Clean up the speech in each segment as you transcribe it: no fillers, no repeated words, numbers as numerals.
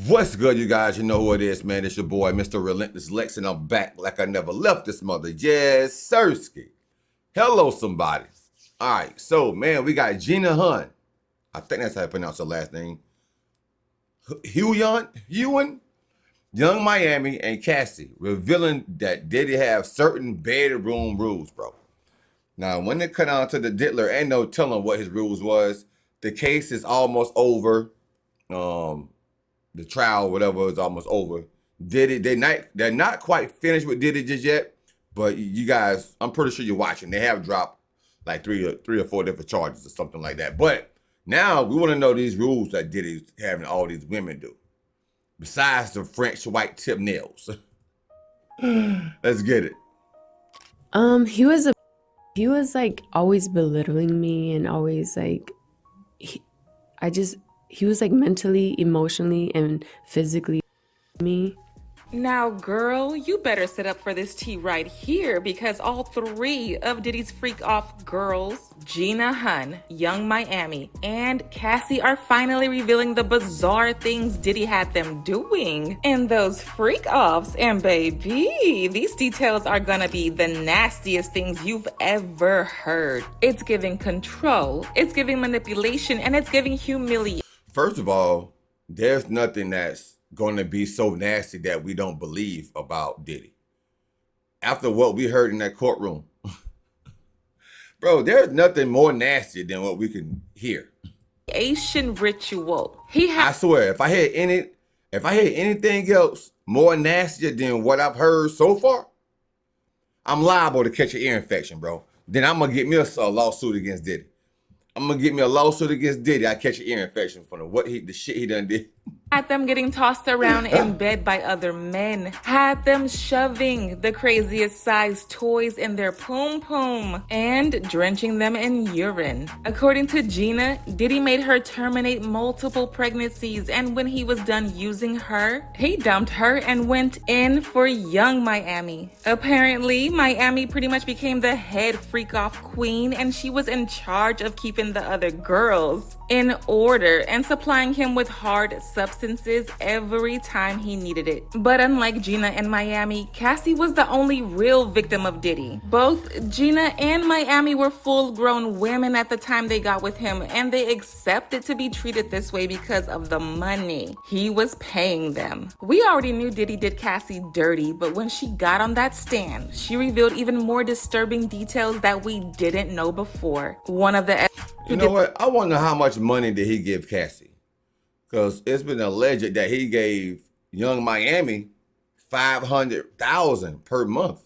What's good, you guys? You know who it is, man. It's your boy, Mr. Relentless Lex, and I'm back like I never left this mother. Yes, Sirski. Hello, somebody. All right, so, man, we got Gina Huyn. I think that's how you pronounce her last name. Huyn, Young Miami, and Cassie, revealing that Diddy have certain bedroom rules, bro. Now, when it cut down to the diddler, ain't no telling what his rules was. The case is almost over. The trial, whatever, is almost over. Diddy, they're not quite finished with Diddy just yet, but you guys, I'm pretty sure you're watching. They have dropped like three or four different charges or something like that. But now we want to know these rules that Diddy's having all these women do, besides the French white tip nails. Let's get it. He was like always belittling me and always like he was like mentally, emotionally, and physically me. Now, girl, you better sit up for this tea right here because all three of Diddy's freak-off girls, Gina Huyn, Young Miami, and Cassie are finally revealing the bizarre things Diddy had them doing in those freak-offs. And baby, these details are gonna be the nastiest things you've ever heard. It's giving control, it's giving manipulation, and it's giving humiliation. First of all, there's nothing that's going to be so nasty that we don't believe about Diddy. After what we heard in that courtroom, bro, there's nothing more nasty than what we can hear. Asian ritual. I swear, if I hear anything else more nastier than what I've heard so far, I'm liable to catch an ear infection, bro. Then I'm gonna get me a lawsuit against Diddy. I'm gonna get me a lawsuit against Diddy. I catch an ear infection from the shit he done did. Had them getting tossed around in bed by other men. Had them shoving the craziest size toys in their poom poom and drenching them in urine. According to Gina, Diddy made her terminate multiple pregnancies, and when he was done using her, he dumped her and went in for Young Miami. Apparently, Miami pretty much became the head freak-off queen, and she was in charge of keeping the other girls in order and supplying him with hard substances every time he needed it. But unlike Gina and Miami, Cassie was the only real victim of Diddy. Both Gina and Miami were full-grown women at the time they got with him, and they accepted to be treated this way because of the money he was paying them. We already knew Diddy did Cassie dirty, but when she got on that stand, she revealed even more disturbing details that we didn't know before. One of the You know what? I wonder how much money did he give Cassie? Because it's been alleged that he gave Young Miami $500,000 per month.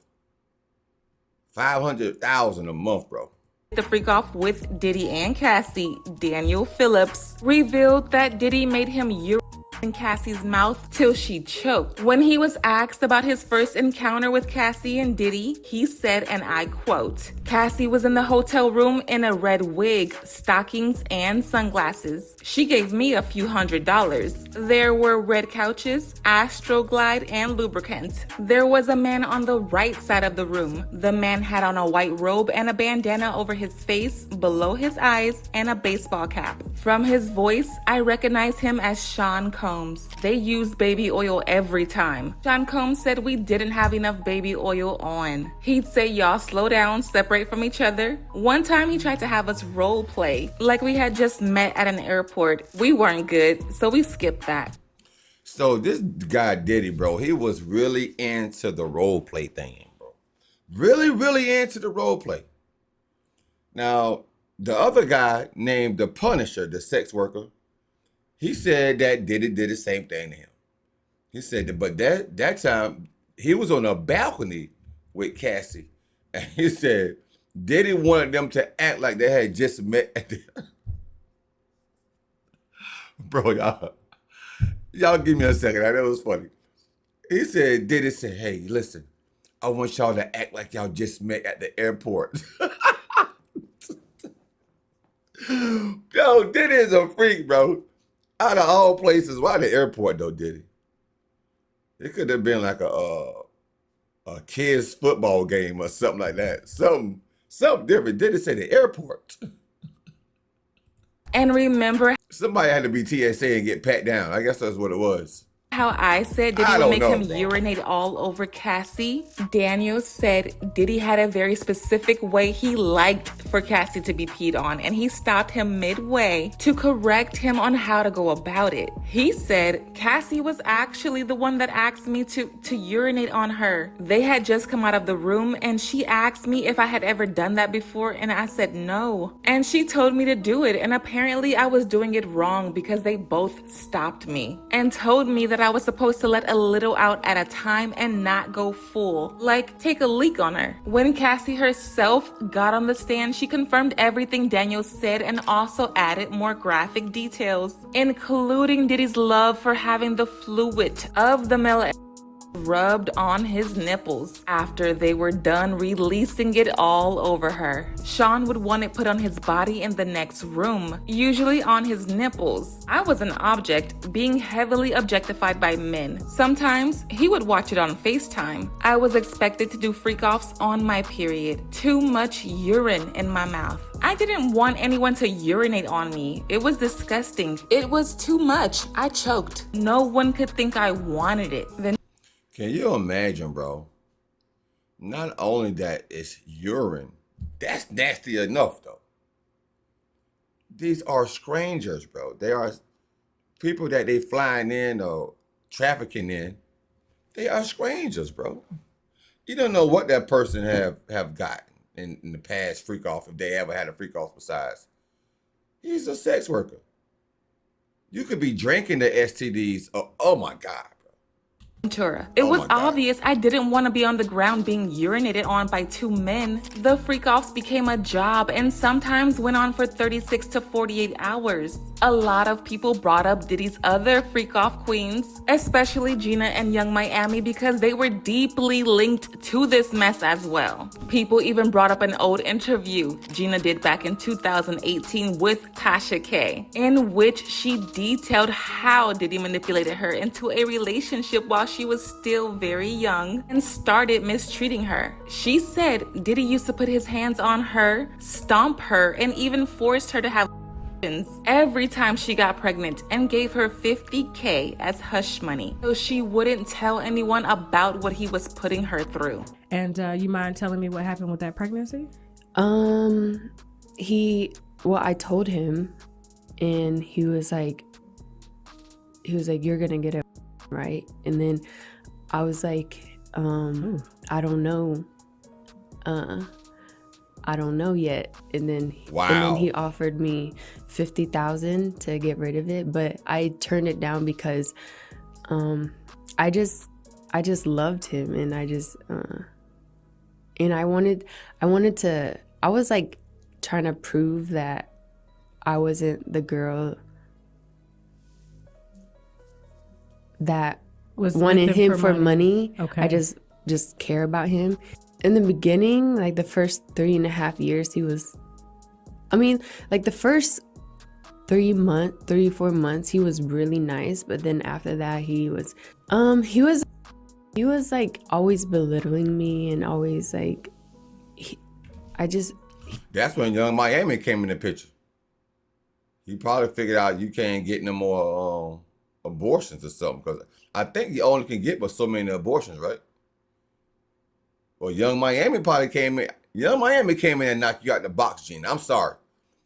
$500,000 a month, bro. The freak off with Diddy and Cassie, Daniel Phillips, revealed that Diddy made him urinate in Cassie's mouth till she choked. When he was asked about his first encounter with Cassie and Diddy, he said, and I quote, "Cassie was in the hotel room in a red wig, stockings, and sunglasses. She gave me a few $100s. There were red couches, Astroglide, and lubricant. There was a man on the right side of the room. The man had on a white robe and a bandana over his face, below his eyes, and a baseball cap. From his voice, I recognize him as Sean Combs. They use baby oil every time. Sean Combs said we didn't have enough baby oil on. He'd say, y'all slow down, separate from each other. One time he tried to have us role play, like we had just met at an airport. We weren't good, so we skipped that." So this guy Diddy, bro, he was really into the role play thing, bro. Really, really into the role play. Now, the other guy named the Punisher, the sex worker, he said that Diddy did the same thing to him. He said that, but that time he was on a balcony with Cassie, and he said Diddy wanted them to act like they had just met at the bro, y'all give me a second. That was funny. He said, Diddy said, "Hey, listen, I want y'all to act like y'all just met at the airport." Yo, Diddy is a freak, bro. Out of all places, why the airport though, Diddy? It could have been like a kids football game or something like that. Something different. Diddy say the airport. And remember Somebody had to be TSA and get pat down. I guess that's what it was. how I said Diddy would make him urinate all over Cassie? Daniel said Diddy had a very specific way he liked for Cassie to be peed on, and he stopped him midway to correct him on how to go about it. He said Cassie was actually the one that asked me to urinate on her. They had just come out of the room and she asked me if I had ever done that before, and I said no. And she told me to do it, and apparently I was doing it wrong because they both stopped me and told me that I was supposed to let a little out at a time and not go full, like take a leak on her. When Cassie herself got on the stand, she confirmed everything Daniel said and also added more graphic details, including Diddy's love for having the fluid of the male rubbed on his nipples after they were done releasing it all over her. Sean would want it put on his body in the next room, usually on his nipples. I was an object being heavily objectified by men. Sometimes he would watch it on FaceTime. I was expected to do freak-offs on my period. Too much urine in my mouth. I didn't want anyone to urinate on me. It was disgusting. It was too much. I choked. No one could think I wanted it. Can you imagine, bro? Not only that it's urine, that's nasty enough, though. These are strangers, bro. They are people that they flying in or trafficking in. They are strangers, bro. You don't know what that person have gotten in the past freak off, if they ever had a freak off besides. He's a sex worker. You could be drinking the STDs. Oh my God. It was obvious I didn't want to be on the ground being urinated on by two men. The freak-offs became a job and sometimes went on for 36 to 48 hours. A lot of people brought up Diddy's other freak-off queens, especially Gina and Young Miami, because they were deeply linked to this mess as well. People even brought up an old interview Gina did back in 2018 with Tasha K, in which she detailed how Diddy manipulated her into a relationship while she was still very young and started mistreating her. She said Diddy used to put his hands on her, stomp her, and even forced her to have every time she got pregnant and gave her $50K as hush money so she wouldn't tell anyone about what he was putting her through. And you mind telling me what happened with that pregnancy? I told him, and he was like, you're gonna get it right. And then I was like, I don't know. I don't know yet. And then he offered me $50,000 to get rid of it, but I turned it down because I just loved him, and I was like trying to prove that I wasn't the girl that wanted him for money. Okay. I just care about him. In the beginning, like the first 3.5 years, the first 3-4 months, he was really nice. But then after that, he was like always belittling me and always like, That's when Young Miami came in the picture. He probably figured out you can't get no more abortions or something, because I think you only can get but so many abortions, right? Well, Young Miami probably came in. Young Miami came in and knocked you out the box, Gina. I'm sorry.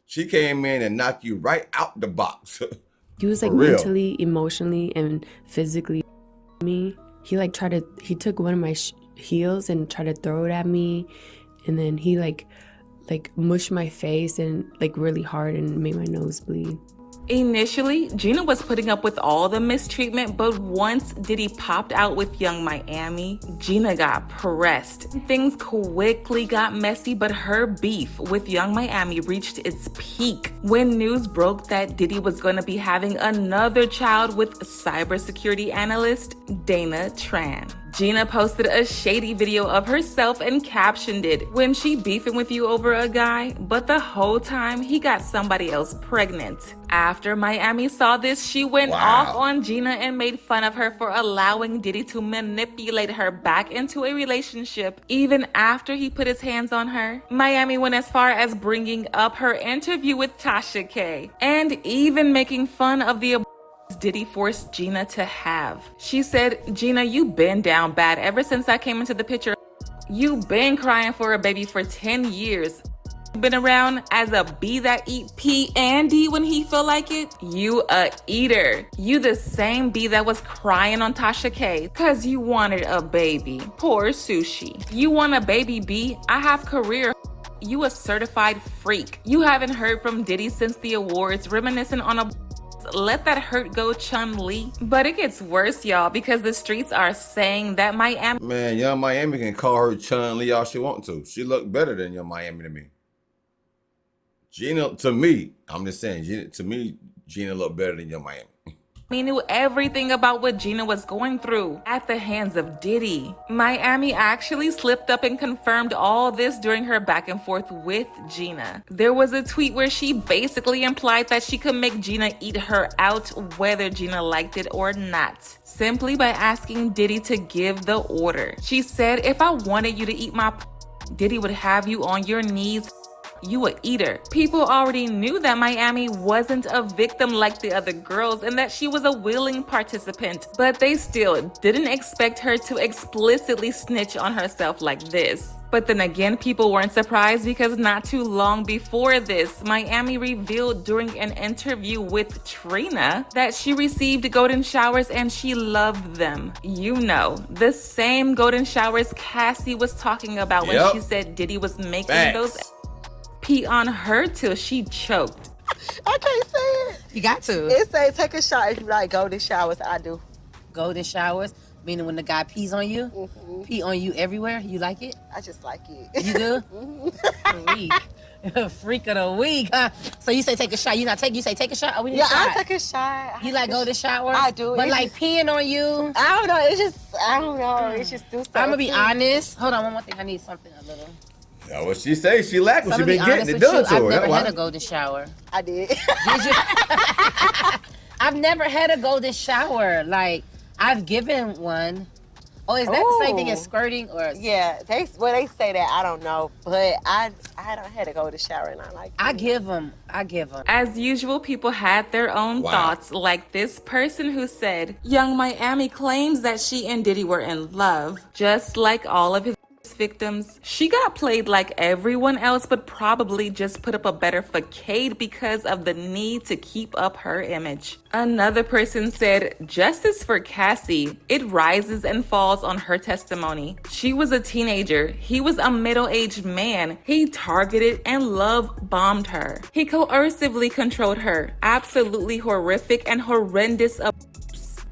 She came in and knocked you right out the box. He was like mentally, emotionally, and physically me. He took one of my heels and tried to throw it at me, and then he like mushed my face and like really hard and made my nose bleed. Initially, Gina was putting up with all the mistreatment, but once Diddy popped out with Young Miami, Gina got pressed. Things quickly got messy, but her beef with Young Miami reached its peak when news broke that Diddy was going to be having another child with cybersecurity analyst Dana Tran. Gina posted a shady video of herself and captioned it, "When she beefing with you over a guy, but the whole time he got somebody else pregnant." After Miami saw this, she went off on Gina and made fun of her for allowing Diddy to manipulate her back into a relationship even after he put his hands on her. Miami went as far as bringing up her interview with Tasha K and even making fun of the Diddy forced Gina to have. She said, "Gina, you been down bad ever since I came into the picture. You been crying for a baby for 10 years. Been around as a bee that eat P and D when he feel like it. You a eater. You the same bee that was crying on Tasha K cause you wanted a baby. Poor Sushi. You want a baby bee? I have career. You a certified freak. You haven't heard from Diddy since the awards, reminiscing on a let that hurt go, Chun-Li." But it gets worse, y'all, because the streets are saying that Miami... Man, Young Miami can call her Chun-Li all she want to. She look better than Young Miami to me. Gina, to me, I'm just saying, Gina look better than Young Miami. He knew everything about what Gina was going through at the hands of Diddy. Miami actually slipped up and confirmed all this during her back and forth with Gina. There was a tweet where she basically implied that she could make Gina eat her out whether Gina liked it or not, simply by asking Diddy to give the order. She said, "If I wanted you to eat my Diddy would have you on your knees. You a eater." People already knew that Miami wasn't a victim like the other girls and that she was a willing participant, but they still didn't expect her to explicitly snitch on herself like this. But then again, people weren't surprised because not too long before this, Miami revealed during an interview with Trina that she received golden showers and she loved them. You know, the same golden showers Cassie was talking about when she said Diddy was making those pee on her till she choked. I can't say it. You got to. It say take a shower. If you like golden showers, I do. Golden showers, meaning when the guy pees on you, pee on you everywhere. You like it? I just like it. You do? Freak. Freak of the week, huh? So you say take a shot. You say take a shot? Oh, we need a shot. I take a shot. You like golden showers? I do. But like peeing on you? I don't know. It's just, I don't know. It's just do something. I'm going to be honest. Hold on, one more thing. I need something a little. That's what she say. She lack what she been getting it done to her. I've never had a golden shower. I did. Did you? I've never had a golden shower. Like, I've given one. Oh, is that the same thing as squirting or? Yeah, they say that. I don't know, but I don't had to go to shower and I like. I give them. As usual, people had their own thoughts, like this person who said, "Young Miami claims that she and Diddy were in love, just like all of his victims. She got played like everyone else, but probably just put up a better facade because of the need to keep up her image." Another person said, "Justice for Cassie. It rises and falls on her testimony. She was a teenager. He was a middle-aged man. He targeted and love-bombed her. He coercively controlled her. Absolutely horrific and horrendous abuse.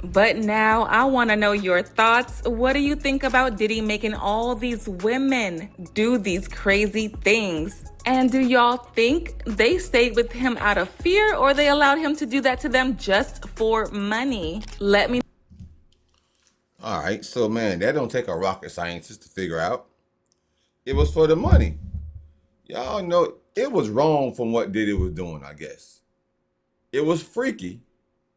But now I want to know your thoughts. What do you think about Diddy making all these women do these crazy things? And do y'all think they stayed with him out of fear or they allowed him to do that to them just for money? Let me know. All right, so man, that don't take a rocket scientist to figure out. It was for the money. Y'all know it was wrong from what Diddy was doing, I guess. It was freaky.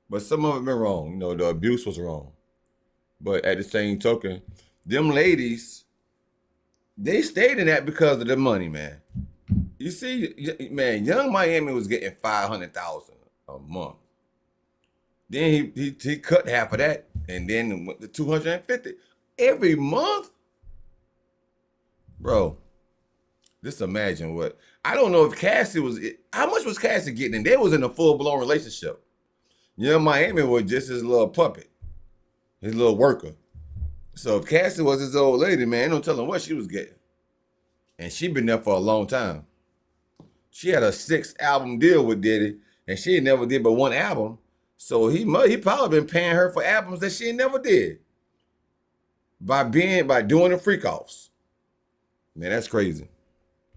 But some of it been wrong. You know, the abuse was wrong. But at the same token, them ladies, they stayed in that because of the money, man. You see, man, Young Miami was getting $500,000 a month. Then he cut half of that, and then went to $250 every month. Bro, just imagine what. I don't know if Cassie was. How much was Cassie getting? And they was in a full-blown relationship. Young Miami was just his little puppet, his little worker. So if Cassie was his old lady, man, ain't no telling what she was getting. And she been there for a long time. She had a 6-album deal with Diddy, and she never did but one album. So he probably been paying her for albums that she never did. By doing the freak offs. Man, that's crazy.